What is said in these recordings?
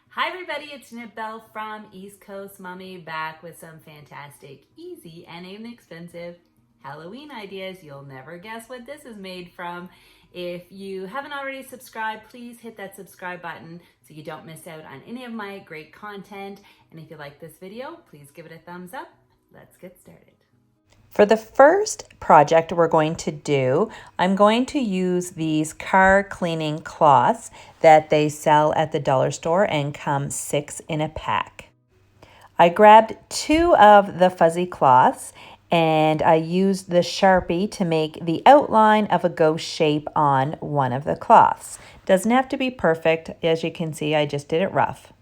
Hi everybody, it's Bell from East Coast Mommy back with some fantastic, easy, and inexpensive Halloween ideas. You'll never guess what this is made from. If you haven't already subscribed, please hit that subscribe button so you don't miss out on any of my great content. And if you like this video, please give it a thumbs up. Let's get started. For the first project we're going to do, I'm going to use these car cleaning cloths that they sell at the dollar store and come 6 in a pack. I grabbed 2 of the fuzzy cloths and I used the Sharpie to make the outline of a ghost shape on one of the cloths. Doesn't have to be perfect. As you can see, I just did it rough.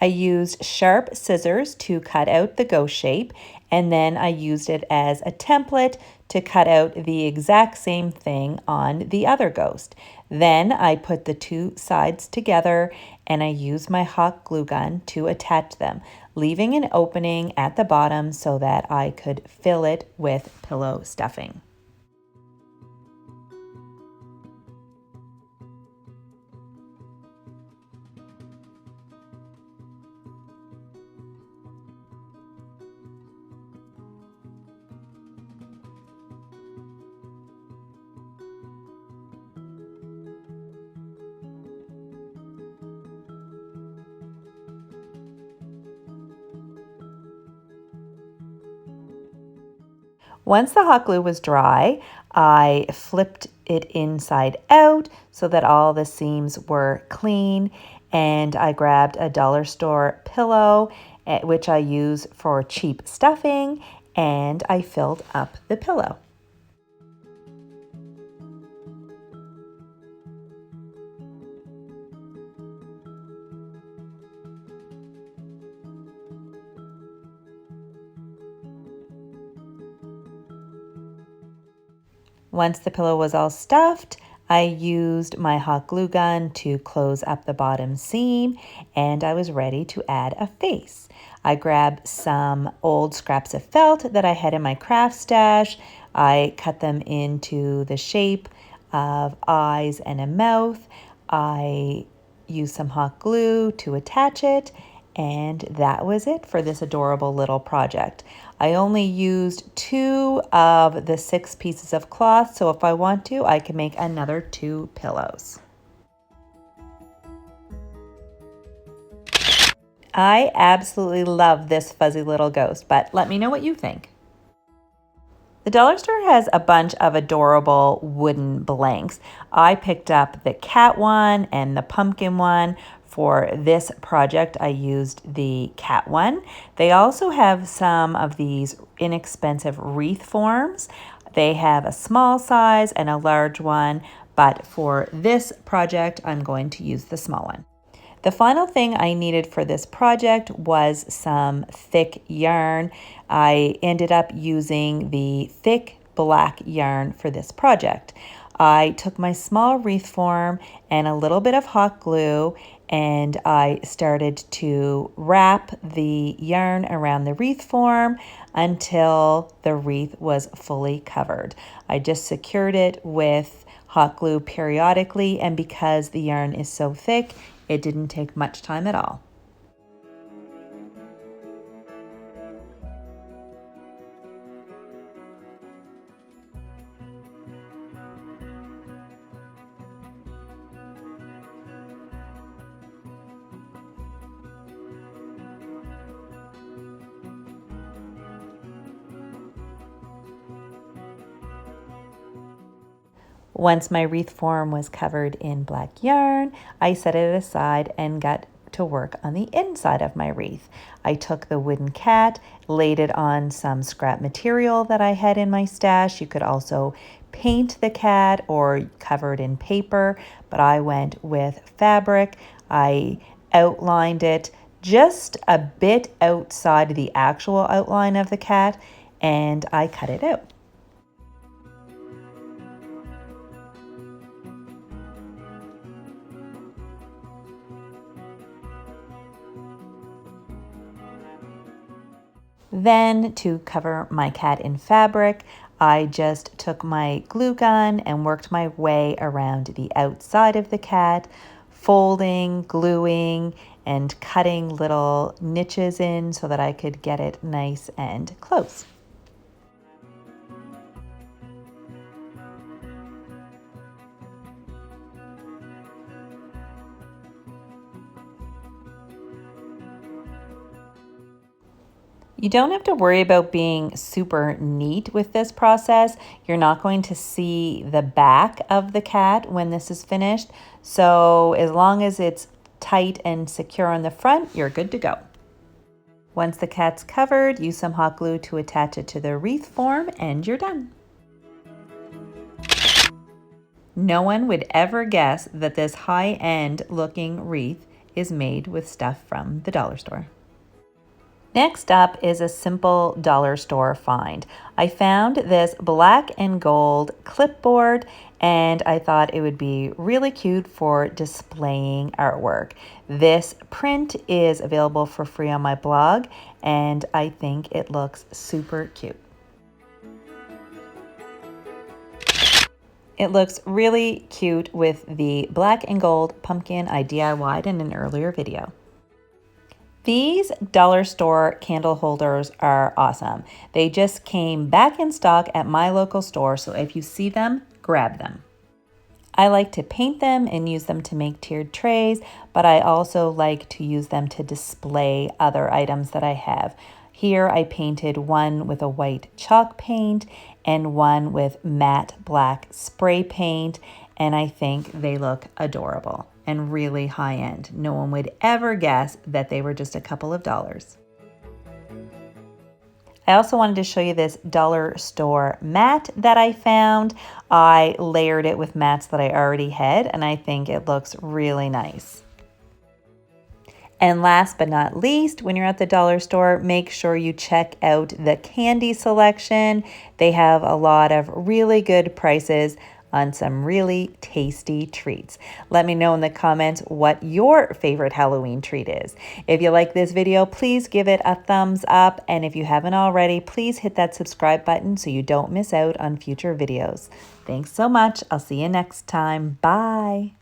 I used sharp scissors to cut out the ghost shape, and then I used it as a template to cut out the exact same thing on the other ghost. Then I put the 2 sides together and I used my hot glue gun to attach them, leaving an opening at the bottom so that I could fill it with pillow stuffing. Once the hot glue was dry, I flipped it inside out so that all the seams were clean, and I grabbed a dollar store pillow, which I use for cheap stuffing, and I filled up the pillow. Once the pillow was all stuffed, I used my hot glue gun to close up the bottom seam, and I was ready to add a face. I grabbed some old scraps of felt that I had in my craft stash. I cut them into the shape of eyes and a mouth. I used some hot glue to attach it, and that was it for this adorable little project. I only used 2 of the 6 pieces of cloth, so if I want to, I can make another 2 pillows. I absolutely love this fuzzy little ghost, but let me know what you think. The dollar store has a bunch of adorable wooden blanks. I picked up the cat one and the pumpkin one. For this project, I used the cat one. They also have some of these inexpensive wreath forms. They have a small size and a large one, but for this project, I'm going to use the small one. The final thing I needed for this project was some thick yarn. I ended up using the thick black yarn for this project. I took my small wreath form and a little bit of hot glue, and I started to wrap the yarn around the wreath form until the wreath was fully covered. I just secured it with hot glue periodically, and because the yarn is so thick, it didn't take much time at all. Once my wreath form was covered in black yarn, I set it aside and got to work on the inside of my wreath. I took the wooden cat, laid it on some scrap material that I had in my stash. You could also paint the cat or cover it in paper, but I went with fabric. I outlined it just a bit outside the actual outline of the cat, and I cut it out. Then to cover my cat in fabric, I just took my glue gun and worked my way around the outside of the cat. folding, gluing, and cutting little niches in so that I could get it nice and close. You don't have to worry about being super neat with this process. You're not going to see the back of the cat when this is finished. So as long as it's tight and secure on the front, you're good to go. Once the cat's covered, use some hot glue to attach it to the wreath form and you're done. No one would ever guess that this high-end looking wreath is made with stuff from the dollar store. Next up is a simple dollar store find. I found this black and gold clipboard and I thought it would be really cute for displaying artwork. This print is available for free on my blog and I think it looks super cute. It looks really cute with the black and gold pumpkin I DIY'd in an earlier video. These dollar store candle holders are awesome. They just came back in stock at my local store, so if you see them, grab them. I like to paint them and use them to make tiered trays, but I also like to use them to display other items that I have. Here I painted one with a white chalk paint and one with matte black spray paint, and I think they look adorable and really high-end. No one would ever guess that they were just a couple of dollars. I also wanted to show you this dollar store mat that I found. I layered it with mats that I already had, and I think it looks really nice. And last but not least, when you're at the dollar store, make sure you check out the candy selection. They have a lot of really good prices on some really tasty treats. Let me know in the comments what your favorite Halloween treat is. If you like this video, please give it a thumbs up. And if you haven't already, please hit that subscribe button so you don't miss out on future videos. Thanks so much. I'll see you next time. Bye.